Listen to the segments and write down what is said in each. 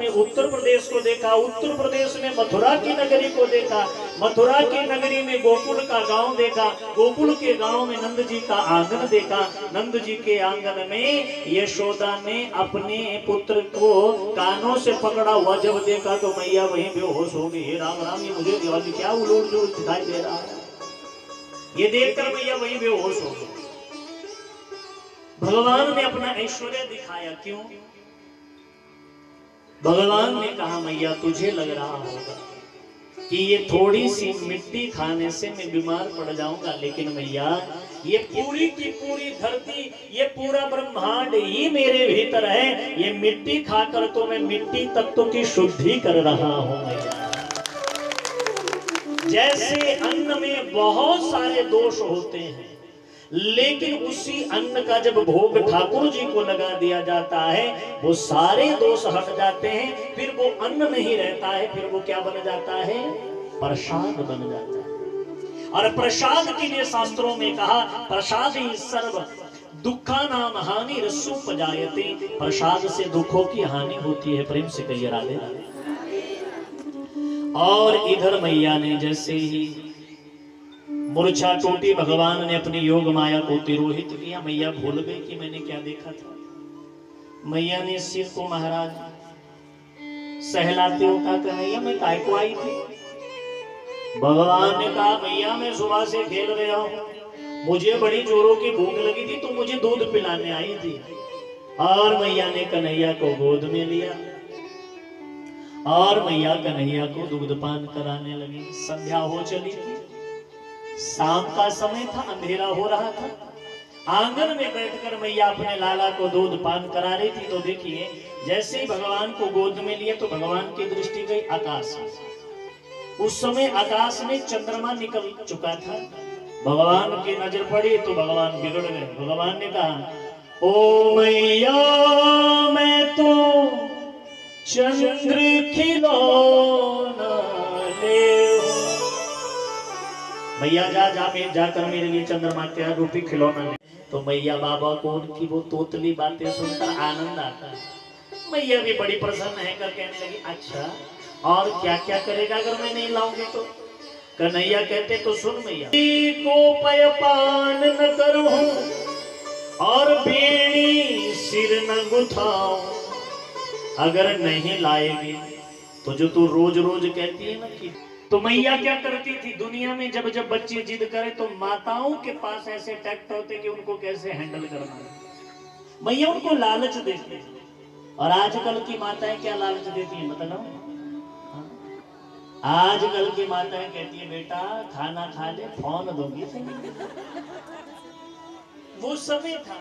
में उत्तर प्रदेश को देखा, उत्तर प्रदेश में मथुरा की नगरी को देखा, मथुरा की नगरी में गोकुल का गांव देखा, गोकुल के गांव में नंद जी का आंगन देखा, नंद जी के आंगन में यशोदा ने अपने पुत्र को कानों से पकड़ा हुआ जब देखा तो मैया वहीं बेहोश हो गई। राम राम, ये मुझे क्या उलूट जो दिखाई दे रहा है, ये देखकर मैया वहीं बेहोश हो गई। भगवान ने अपना ऐश्वर्य दिखाया, क्यों? भगवान ने कहा मैया तुझे लग रहा होगा कि ये थोड़ी सी मिट्टी खाने से मैं बीमार पड़ जाऊंगा, लेकिन मैया ये पूरी की पूरी धरती, ये पूरा ब्रह्मांड ही मेरे भीतर है। ये मिट्टी खाकर तो मैं मिट्टी तत्व की शुद्धि कर रहा हूं मैया। जैसे अन्न में बहुत सारे दोष होते हैं, लेकिन उसी अन्न का जब भोग ठाकुर जी को लगा दिया जाता है वो सारे दोष हट जाते हैं, फिर वो अन्न नहीं रहता है, फिर वो क्या बन जाता है? प्रसाद बन जाता है। और प्रसाद के लिए शास्त्रों में कहा प्रसाद ही सर्व दुखा नाम हानि रसोपजायते, प्रसाद से दुखों की हानि होती है। प्रेम से कहिए राधे राधे। और इधर मैया ने जैसे ही मूर्छा टूटी, भगवान ने अपनी योग माया को तिरोहित किया। मैया भूल गई कि मैंने क्या देखा था। मैया ने सिर को महाराज सहलाते हुए कहा कन्हैया मैं काय को आई थी? भगवान ने कहा मैया मैं सुबह से खेल रहा हूँ, मुझे बड़ी जोरों की भूख लगी थी तो मुझे दूध पिलाने आई थी। और मैया ने कन्हैया को गोद में लिया और मैया कन्हैया को दूधपान कराने लगी। संध्या हो चली थी, शाम का समय था, अंधेरा हो रहा था। आंगन में बैठकर मैया अपने लाला को दूध पान करा रही थी। तो देखिए जैसे ही भगवान को गोद में लिया तो भगवान की दृष्टि गई आकाश में। उस समय आकाश में चंद्रमा निकल चुका था। भगवान की नजर पड़ी तो भगवान बिगड़ गए। भगवान ने कहा ओ मैया मैं तो चंद्र खिलौना ले, मैया जाकर मेरे लिए चंद्रमा के रूपी खिलौना ले। तो मैया बाबा को उनकी वो तोतली बातें सुनकर आनंद आता है। मैया भी बड़ी प्रसन्न है कर कहने लगी अच्छा और क्या क्या करेगा अगर मैं नहीं लाऊंगी तो? कन्हैया कहते तो सुन मैया, को पयपान न करूं और बेड़ी सिर न गुथाऊं, अगर नहीं लाएगी तो जो तू रोज रोज कहती है ना कि, तो मैया क्या करती थी दुनिया में जब जब बच्चे जिद करे तो माताओं के पास ऐसे टैक्ट होते कि उनको कैसे हैंडल करना है। मैया उनको लालच देती है। और आजकल की माताएं क्या लालच देती है मतलब? आजकल की माताएं कहती है बेटा खाना खा ले फोन दूंगी। वो समय था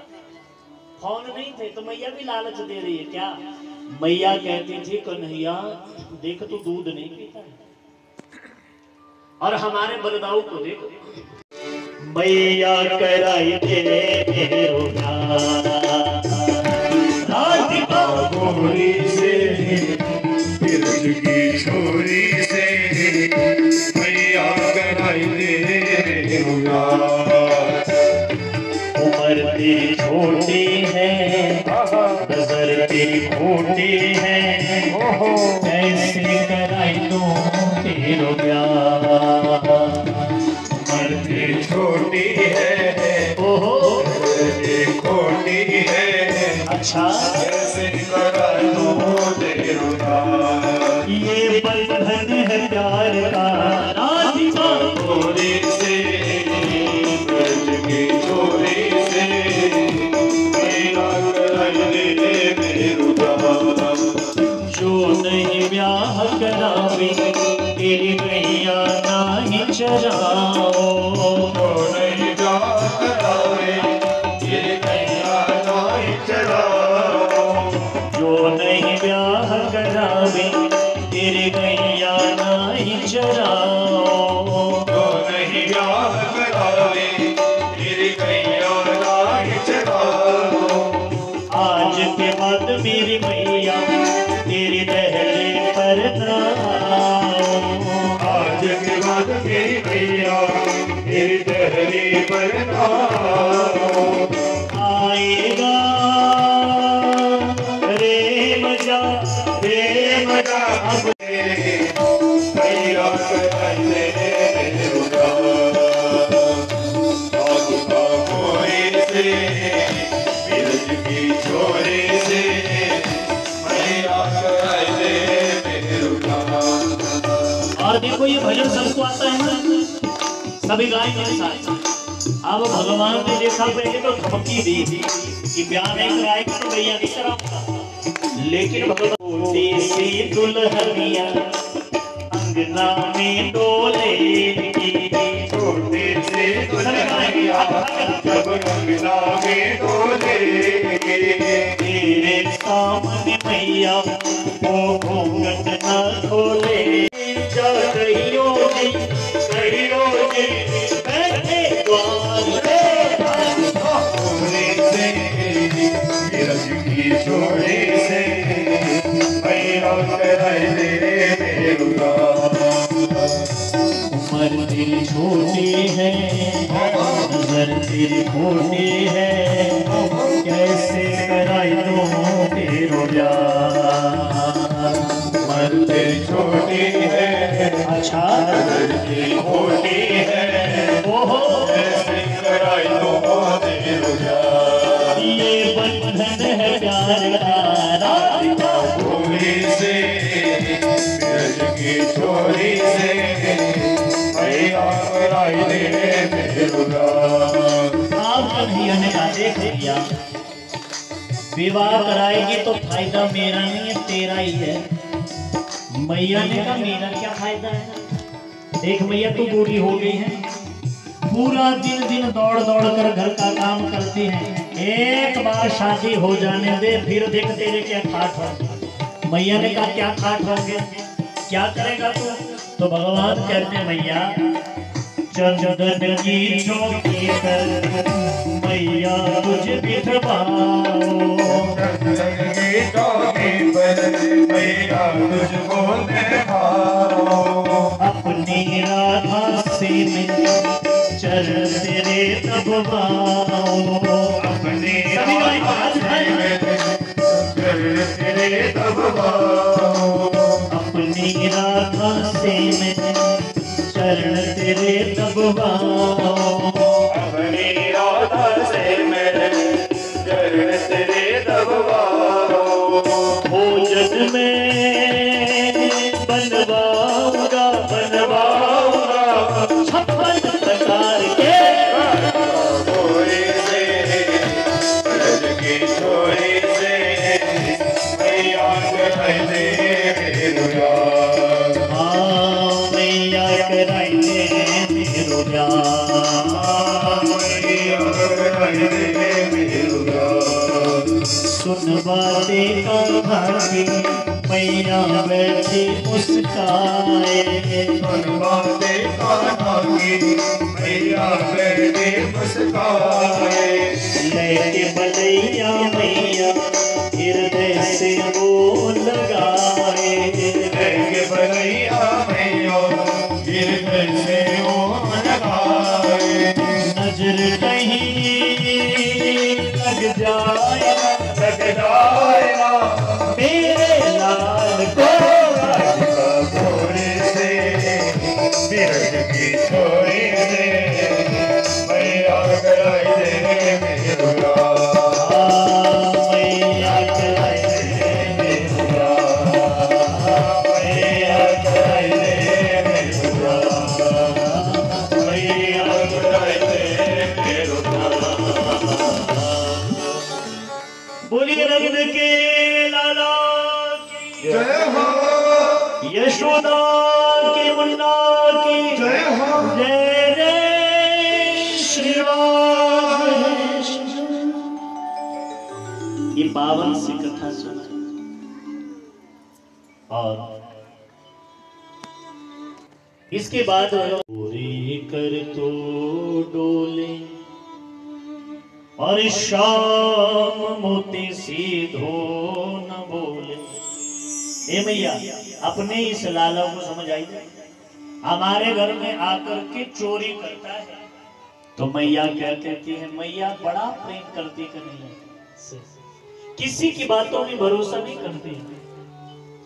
फोन नहीं थे तो मैया भी लालच दे रही है क्या? मैया कहती थी कन्हैया देख तू दूध नहीं पीता है, और हमारे बलदाऊ को देखो मैया कराई दे राधिका गोरी से बिरज की छोरी से मैया कराई दे उम्र तेरी छोटी है नजर तेरी खोटी है, कैसे कराई दो तेरो प्यार। उम्र तेरी छोटी है ओहो तेरी खोटी है, अच्छा कैसे कराई दो तेरो प्यार। ये बंधन है प्यार का राधिका गोरी से बिरज की छोरी से मैया कराई दे मेरो प्यार। जो नहीं ब्याह करावे तेरी गैया नहीं चराओ, जो नहीं ब्याह करावे तेरी गैया नहीं चराओ। जो नहीं ब्याह करावे तेरी गैया नहीं चराओ। जो नहीं ब्याह करावे तेरी गैया नहीं चराओ। आज के बाद मेरी मैया तेरी दहले पर ना आओ। आज के बाद मेरी गैया तेरी दहली पर आओ। आएगा रे मजा रे मैया कराइले मेरुला बाबा मोरे से बिरज की छोरे से मैया कराइले मेरुला। और देखो ये भजन सबको आता है ना, सभी गाय मेरे साथ। अब भगवान ने देखा पहले तो धमकी दी थी कि ब्याह नहीं कराएगा तो भैया नहीं कराऊंगा, लेकिन भगवान से दुल्हनिया अंगना में डोलेगी, छोटे से दुल्हनिया जब अंगना में डोलेगी, तेरे सामने मैया वो घूंघट न खोले। जा कहियो जी बैठे द्वार छोरे से बिरज की छोरे से मैया कराइले मेरुला। उम्र तेरी छोटी है, नजर तेरी खोटी है, कैसे कराई दो तेरो ब्याह। उम्र तेरी छोटी है, अच्छा नजर तेरी खोटी है, ओहो कैसे कराई दो तेरो ब्याह। ये बंधन है प्यार का राधिका। छोरी से बिरज की छोरी से मैया कराइले मेरुला। आप कन्हैया ने कहा देख लिया, विवाह कराएगी तो फायदा मेरा नहीं है तेरा ही है। मैया ने कहा मेरा क्या फायदा है, देख मैया तू बूढ़ी हो गई है, पूरा दिन दौड़ दौड़ कर घर का काम करती है, एक बार शादी हो जाने दे फिर देख तेरे क्या ठाठ होंगे। मैया ने कहा क्या ठाठ होंगे, क्या करेगा तू? तो भगवान कहते हैं मैया चंदन की चौकी पर मैया तुझे बिठवाओ, चंदन की चौकी पर मैया तुझको निभाओ, अपनी राधा से मिल चरण तेरे दबवाओ, अपने तेरे दबवाओ, अपनी राधा से मिल चरण तेरे दबवाओ, अपनी राधा से मेरे चरण तेरे दबवाओ, भोजन में बनवाऊंगा छप्पन प्रकार के छोरी से ब्रज की छोरी से मैया कराइले मेरुला। मैया कराइले मेरो ब्याह, मैया कराइले मेरुला। सुन बातें कहानी मैया बैठी मुस्काए, बाते कानागी मैया बैठे मुस्काए, लेके बलैया मैया हृदय से वो लगाए, लेके बनैया मैया गिरधर से वो लगाए, नजर कहीं लग जाए मेरे लाल को, छोरे से बिरज की छोरी से मैया कराइले मेरुला। मैया कराइले मेरुला, मैया कराइले मेरुला, मैया कराइले मेरुला। बोलिए रंग के लाला की जय हो, यशोदा की मुन्ना की जय हो, जय जय श्री राम। ये पावन सी कथा सुना और इसके बाद पूरी कर तो डोले और शाम मोती सीधो न बोले। ए मैया अपने इस लाला को समझ आई, हमारे घर में आकर के चोरी करता है। तो मैया क्या कहती है, मैया बड़ा प्रेम करती कन्हैया से, किसी की बातों में भरोसा नहीं करती।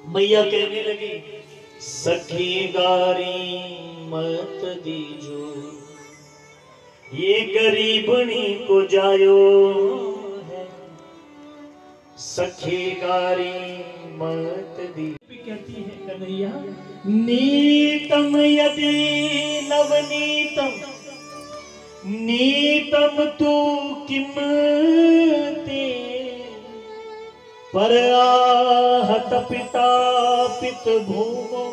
मैया कहने लगी सखी गारी मत दीजो, ये गरीबनी को जायो है, सखी गारी मत दी। कहती है कन्हैया नीतम यदि नवनीतम, नीतम तू किम ते, पर आहत पिता पित भूमो,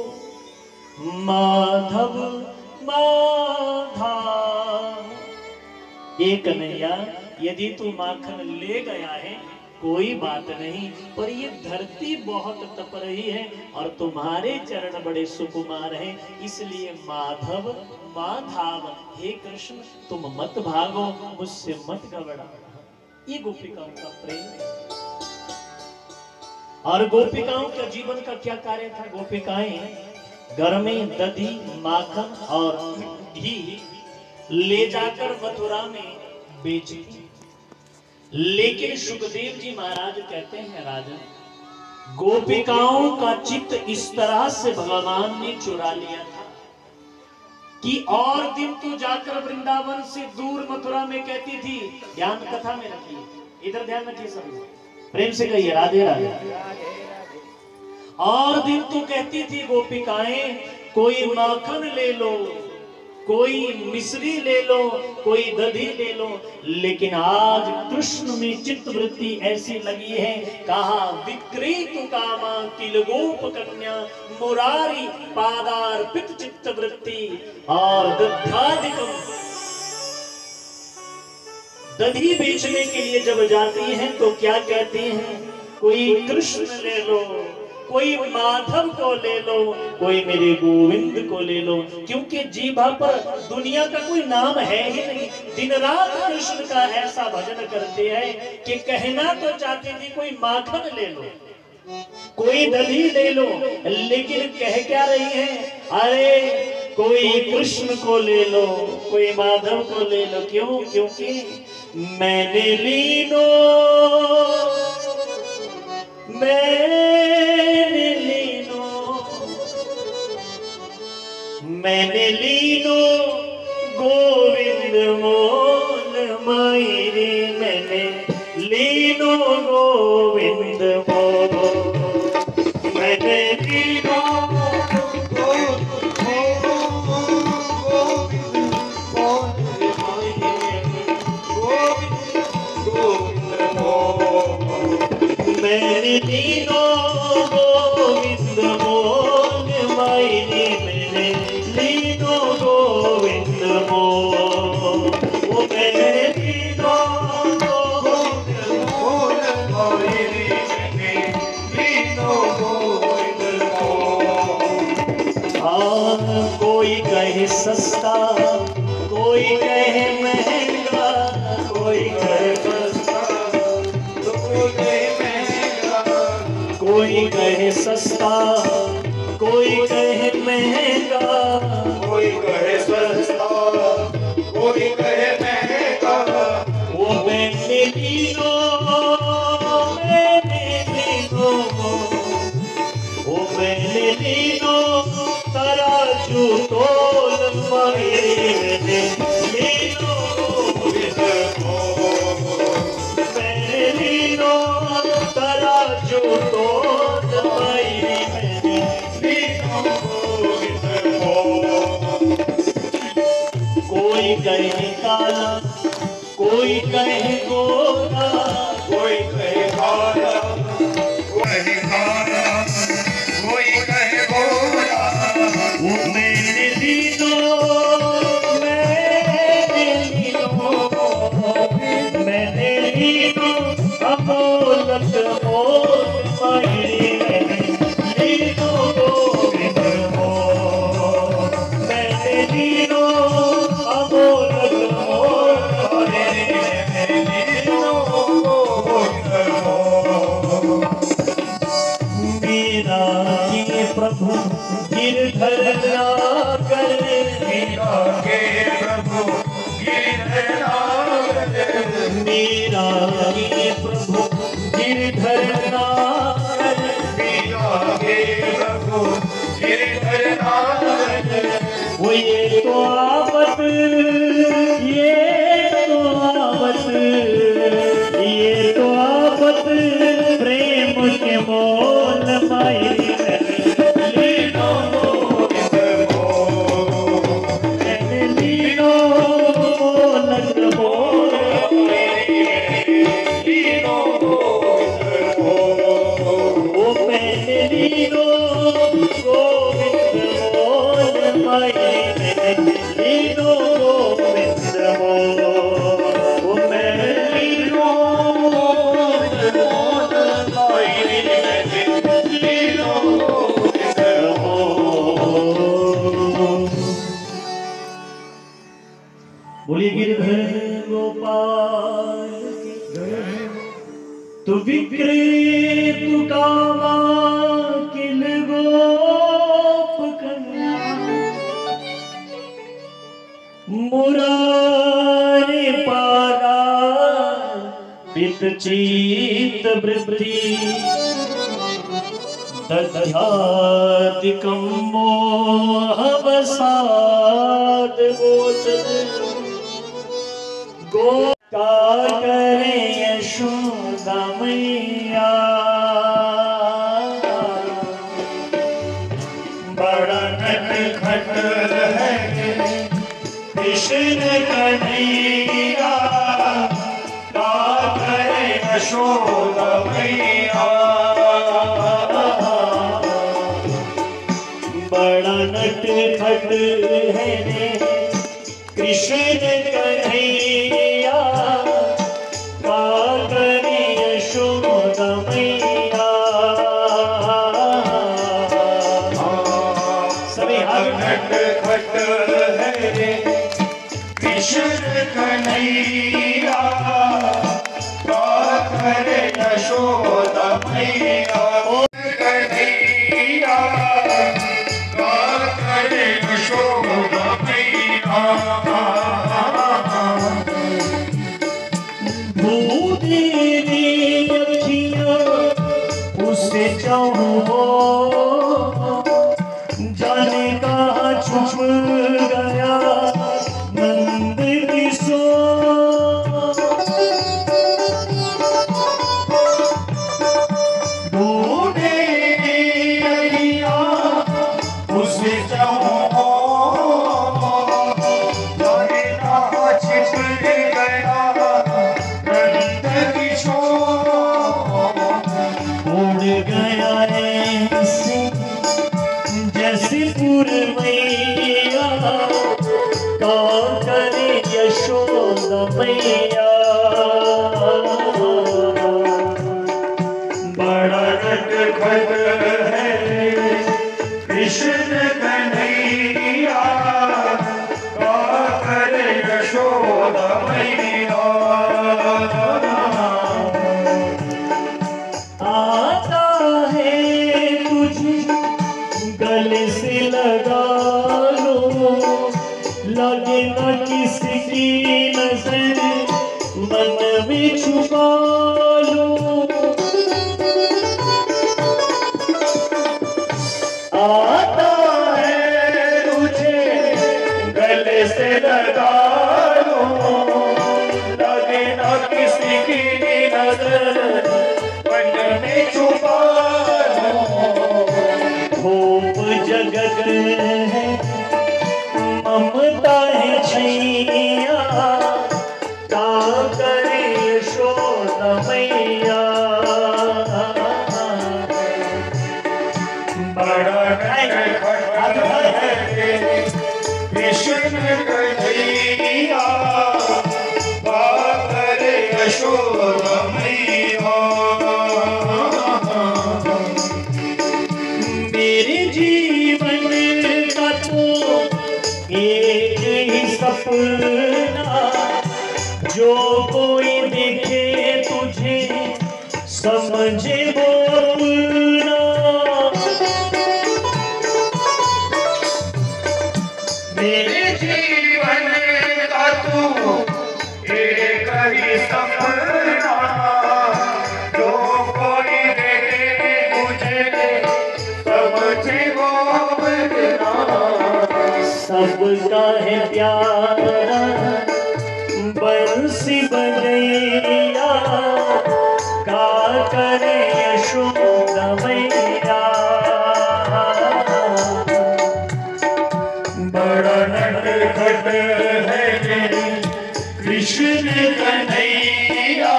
माधव माधा। एक कन्हैया यदि तू माखन ले गया है कोई बात नहीं, पर ये धरती बहुत तप रही है और तुम्हारे चरण बड़े सुकुमार हैं, इसलिए माधव माधव हे कृष्ण तुम मत भागो, मुझसे मत घबराओ। ये गोपिकाओं का प्रेम और गोपिकाओं का जीवन का क्या कार्य था। गोपिकाएं घर में दही माखन और घी ले जाकर मथुरा में बेचती, लेकिन सुखदेव जी महाराज कहते हैं राजन, गोपिकाओं का चित्त इस तरह से भगवान ने चुरा लिया था कि और दिन तो जाकर वृंदावन से दूर मथुरा में कहती थी, ध्यान कथा में रखिए, इधर ध्यान रखिए सभी, प्रेम से कहिए राधे राधे। और दिन तो कहती थी गोपिकाएं कोई माखन ले लो, कोई मिश्री ले लो, कोई दही ले लो, लेकिन आज कृष्ण में चित्त वृत्ति ऐसी लगी है, कहा विक्रीत कामा किल गोप कन्या, मुरारी पादार्पित चित्त वृत्ति। और दध्यादिकम दही बेचने के लिए जब जाती हैं तो क्या कहती हैं, कोई कृष्ण ले लो, कोई माधव को ले लो, कोई मेरे गोविंद को ले लो, क्योंकि जीभा पर दुनिया का कोई नाम है ही नहीं। दिन रात कृष्ण का ऐसा भजन करते हैं कि कहना तो चाहती थी कोई माखन ले लो, कोई दही ले लो, लेकिन कह क्या रही है, अरे कोई कृष्ण को ले लो, कोई माधव को ले लो। क्यों? क्योंकि मैंने लीनो, मैंने लीनो गोविंद मोल मायरे, मैंने लीनो गोविंद मोल, मैंने लीनो मैंने लीनो गोविंद मोल मायरे, मैंने लीनो गोविंद मोल, वो मैंने लीनो गोविंद मोल मायरे, मैंने लीनो गोविंद मोल। हाँ कोई कहे सस्ता, कोई कहे महंगा, कोई कहे कोई कहे सस्ता, कोई कहे महंगा, कोई कहे सस्ता, कोई कहे महंगा, वो मैंने लीनो, मैंने लीनो, वो मैंने लीनो तराजू तोल मायरे, मैंने लीनो मैंने लीनो तराजू तोल मायरे, मैंने लीनो कोई कहे काला, कोई कहे गोरा, कोई कहे काला, कोई काला, कोई कहे गोरा, वो मैंने लीनो, मैंने लीनो, मैंने लीनो अमोलक मोल मायरे, मैंने लीनो गोविंद मोल, मैंने लीनो अमोलक मोल मायरे, मैंने लीनो गोविंद मोल। मेरा ये प्रभु गिरधर नागर, मीरा के प्रभु गिरधर नागर, मेरा ये प्रभु गिरधर नागर, मीरा के गोविंद मोल माई मैं लीनो गोविंद मोल मैं लीनो गोविंद मोल माई मैं लीनो गोविंद मोल। बोली गिरधर गोपाल तू विक्री तू कामा किल गोप कन्या मुरारे पारा पित चीत वृद्धि दध्यादिकं मोहवसाद गोचर गो का करे यशोदा मैया बड़ा नटखट है कृष्ण कन्हैया का करे यशोदा मैया बड़ा नटखट है रे कृष्ण कन्हैया का करे यशोदा मैया। सभी नटखट है रे कृष्ण कन्हैया का करे यशोदा मैया कन्हैया का करे यशोदा मैया। उससे चाहो जाने का छुप गया नंद किशोर ढूंढे अलिया उसे चाहो जाने का छिप गया नंद किशोर उड़ गया ऐसे जैसे पुरवैया का करे यशोदा मैया। बड़ा नटखट है कृष्ण कन्हैया का करे यशोदा मैया। आता है तुझे गले से लगा लो लगे न किसी की नजर मन में छुपा लो। आता है तुझे गले से लगा लो लगे न किसी की नजर मन में छुपा लो। खूब जगत है ममता है छैया का करे यशोदा मैया। बड़ा नटखट है कृष्ण कन्हैया का करे यशोदा मैया। मेरे जीवन का तो एक ही सपना जो कोई देखे तुझे समझे वो अपना। मेरे जीवन का तू एक ही सपना जो कोई देखे मुझे समझे वो अपना। सबका है प्यारा बंसी बजैया का करे यशोदा मैया। बड़ा नटखट है कृष्ण कन्हैया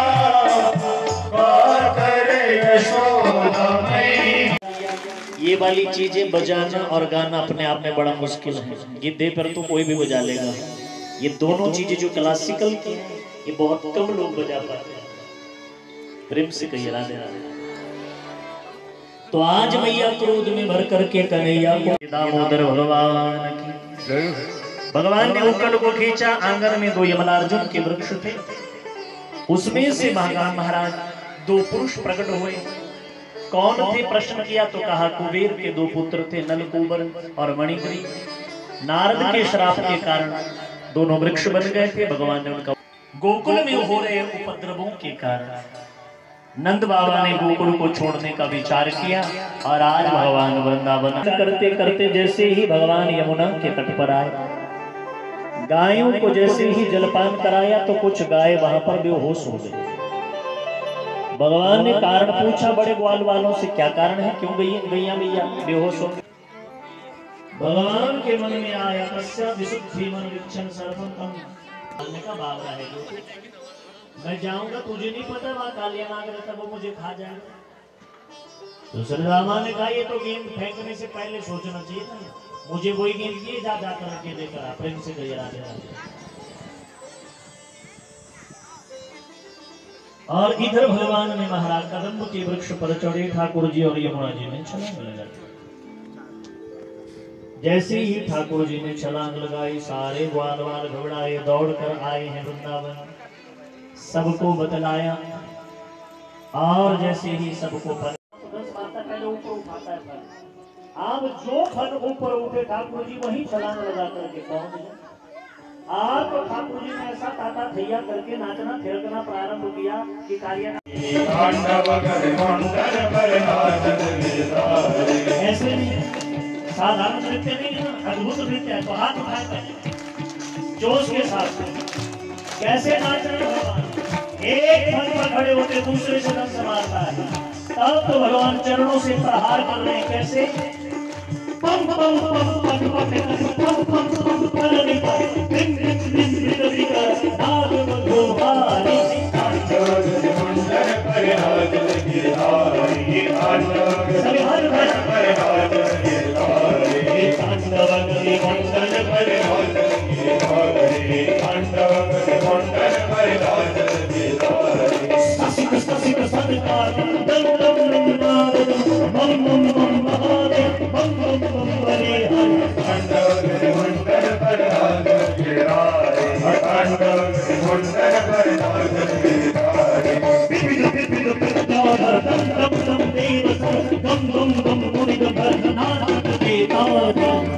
का करे यशोदा मैया। ये वाली चीजें बजाना और गाना अपने आप में बड़ा मुश्किल है। गिद्धे पर तो कोई भी बजा लेगा। ये दोनों चीजें जो क्लासिकल की हैं ये बहुत कम लोग बजा पाते हैं। प्रेम से कहिए राधे राधे। तो आज मैया क्रोध में भर करके कन्हैया को दामोदर भगवान की, भगवान ने उकड़ को खींचा। आंगन में दो यमलार्जुन के वृक्ष थे, उसमें से महाराज दो पुरुष प्रकट हुए। कौन थे प्रश्न किया तो कहा कुबेर के दो पुत्र थे, नलकूबर और मणिग्री। नारद के श्राप के कारण दोनों वृक्ष बन गए थे। भगवान ने उनका गोकुल में हो रहे उपद्रवों के कारण नंद बाबा ने गोकुल को छोड़ने का विचार किया और आज भगवान वृंदावन करते करते जैसे ही भगवान यमुना के तट पर आए, गायों को जैसे ही जलपान कराया तो कुछ गाय वहां पर बेहोश हो गई। भगवान ने कारण पूछा बड़े ग्वाल वालों से, क्या कारण है, क्यों गैया मैया बेहोश हो गई? भगवान के मन में आया तस्या विशुद्धि मन विक्षण सर्वम का बाबरा है जो मैं जाऊंगा, तुझे नहीं पता वहां कालिया नाग रहता, वो मुझे खा जाएगा। तो श्रीरामा ने कहा ये तो गेंद फेंकने से पहले सोचना चाहिए था, मुझे वही गेंद दिए जा कर के देकर आ। प्रेम से गया और इधर भगवान ने महाराज कदम्ब के वृक्ष पर चढ़े ठाकुर जी और यमुना जी ने छलांग लगाई। जैसे ही ठाकुर जी ने छलांग लगाई सारे ग्वाल वाल घबराए, दौड़ कर आए हैं वृंदावन, सबको बतलाया और जैसे ही सबको पहले ऊपर उठाता है। अब जो फल ऊपर उठे ठाकुर जी वही छलांग लगा करके पहुंच गए। आप तो ठाकुर जी ने ऐसा ताता थैया करके नाचना थिरकना प्रारंभ किया कि ऐसे नहीं साधारण नृत्य नहीं है, अद्भुत नृत्य है। तो हाथ उठाए जोश के साथ कैसे नाच रहे भगवान, एक फल पर खड़े होते दूसरे से दंश मारता है, तब तो भगवान चरणों से प्रहार कर रहे हैं। कैसे पम पम पम पम पम पम पम पम परनी पम दिन दिन दिन दिन का नाग मधुहारी मुंडन पर हाथ लगे हारी सभी हर हर पर हाथ लगे हारी तांडव के मुंडन पर हाथ लगे हारी तांडव के मुंडन पर हाथ लगे हारी ससिक ससिक सदकार दम दम नाद मम मम मम महादेव मम मम मम हरे हरे तांडव के मुंडन पर हाथ लगे हारी तांडव के मुंडन पर हाथ लगे हारी बिबिद बिबिद बिदाधर दम दम दम देव दम दम दम मुनि गंधर नाद के तार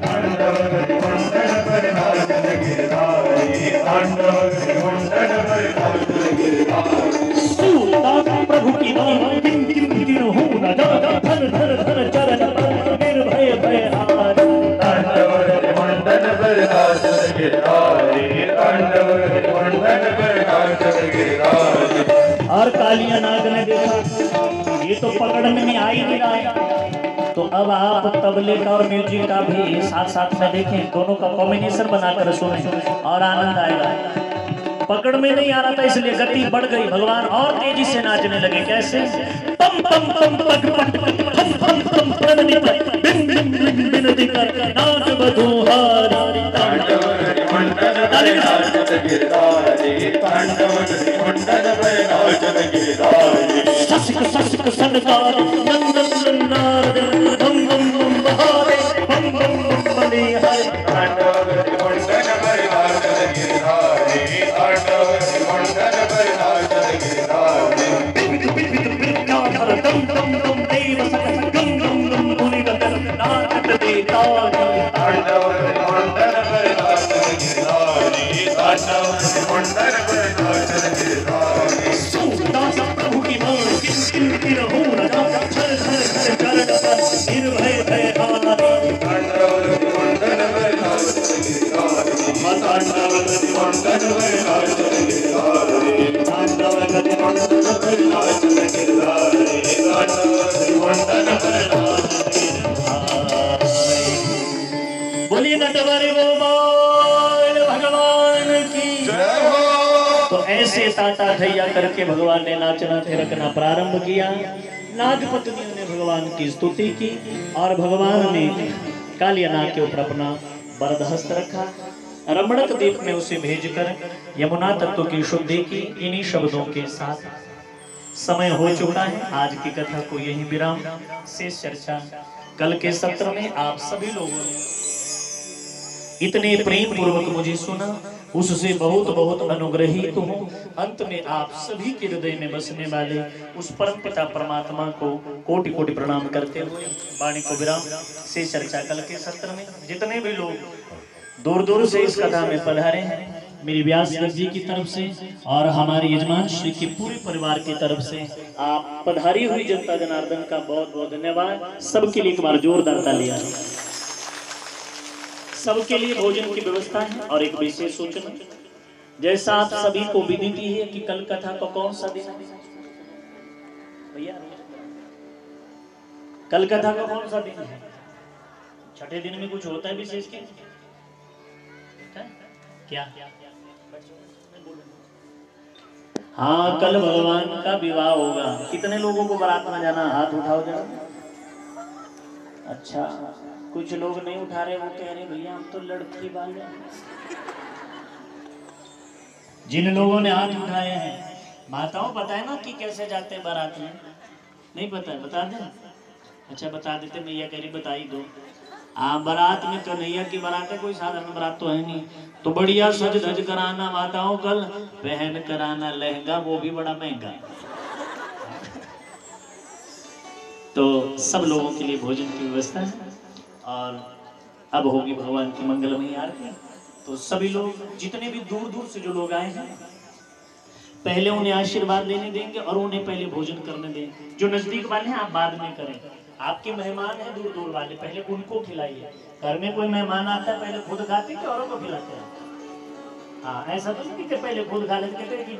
तांडव के मुंडन पर हाथ लगे हारी तांडव के मुंडन पर हाथ लगे हारी सूता प्रभु की नाम किम किम किम हो न जागा धन धन धन चरण निर्भय भय हार तांडव के मुंडन पर हाथ लगे हारी तांडव के मुंडन पर हाथ लगे हारी। और कालिया नाग ने देखा ये तो पकड़ने में आ ही नहीं रहा है, तो अब आप तबले का और म्यूजिक का भी साथ साथ में देखें, दोनों का कॉम्बिनेशन बनाकर सुने और आनंद आएगा। पकड़ में नहीं आ रहा था इसलिए गति बढ़ गई, भगवान और तेजी से नाचने लगे। कैसे पम पम पम पग पग पम पम पम परनी पर बिन बिन बिन बिन दिकर नाच बधुहारी तांडव के मुंडन पर नाच लगे हारी तांडव के मुंडन पर नाच लगे हारी ससिक ससिक सनकार नंदन नाद धम धम धम बहारे बम बम बम बली हरे तांडव के मुंडन पर नाच लगे हारी तांडव के मुंडन पर नाच लगे हारी बिबिद बिबिद बिदाधर दम दम दम देव सकल गम गम गम मुनि गंधर नाद के तार तांडव के मुंडन पर नाच लगे हारी तांडव के मुंडन पर नाच लगे हारी सूता प्रभु की मान किम किम किम हो न जागा छल छल छल चरण पर निर्भय भय हारी तांडव के मुंडन पर नाच लगे हारी तांडव के मुंडन पर नाच लगे हारी तांडव के मुंडन पर नाच लगे हारी तांडव के मुंडन पर नाच लगे हारी। बोलिए नटवर गोपाल भगवान की जय हो। तो ऐसे ताता थैया करके भगवान ने नाचना थिरकना प्रारंभ किया। नाग पत्नियों ने भगवान की स्तुति की। और भगवान ने कालियानाग के ऊपर अपना वरद हस्त रखा। रमणक देव ने उसे भेजकर यमुना तत्व की शुद्धि की। इन्हीं शब्दों के साथ समय हो चुका है। आज की कथा को यही विराम, शेष चर्चा कल के सत्र में। आप सभी लोगों ने इतने प्रेम पूर्वक मुझे सुना, उससे बहुत बहुत अनुग्रहित हूँ। अंत में आप सभी के हृदय में बसने वाले उस परम पिता परमात्मा को कोटि कोटि प्रणाम करते हुए वाणी को विराम। से चर्चा कल के सत्र में जितने भी लोग दूर दूर से इस कथा में पधारे हैं, मेरी व्यास जी की तरफ से और हमारे यजमान श्री के पूरे परिवार की तरफ से आप पधारी हुई जनता जनार्दन का बहुत बहुत धन्यवाद। सबके लिए एक बार जोरदार तालियां। सबके लिए भोजन की व्यवस्था है। और एक विशेष सूचना, जैसा आप सभी को विदित ही है कि कल कथा का कौन सा दिन है भैया? कल कथा का कौन सा दिन है? छठे दिन में कुछ होता है विशेष क्या? हाँ, कल भगवान का विवाह होगा। कितने लोगों को बारात में जाना? हाथ उठाओ जरा। अच्छा, कुछ लोग नहीं उठा रहे, वो कह रहे भैया हम तो लड़की वाले। जिन लोगों ने हाथ उठाए हैं, माताओं पता है ना कि कैसे जाते हैं बारात में? नहीं पता है? बता दें? अच्छा बता देते। मैया कह रही बता ही दो। हाँ, बारात में कन्हैया की बारात है, कोई साधारण बारात तो है नहीं। तो बढ़िया सज धज कराना माताओं, कल पहन कराना लहंगा, वो भी बड़ा महंगा। तो सब लोगों के लिए भोजन की व्यवस्था है। और अब होगी भगवान की मंगलमयी आरती। तो सभी लोग जितने भी दूर दूर से जो लोग आए हैं, पहले उन्हें आशीर्वाद देने देंगे और उन्हें पहले भोजन करने देंगे। जो नजदीक वाले हैं आप बाद में करें। आपके मेहमान हैं दूर दूर वाले, पहले उनको खिलाइए। घर में कोई मेहमान आता है पहले खुद खाते कि औरों को खिलाते हैं? हाँ, ऐसा तो नहीं कि पहले खुद खा लेते कहते कि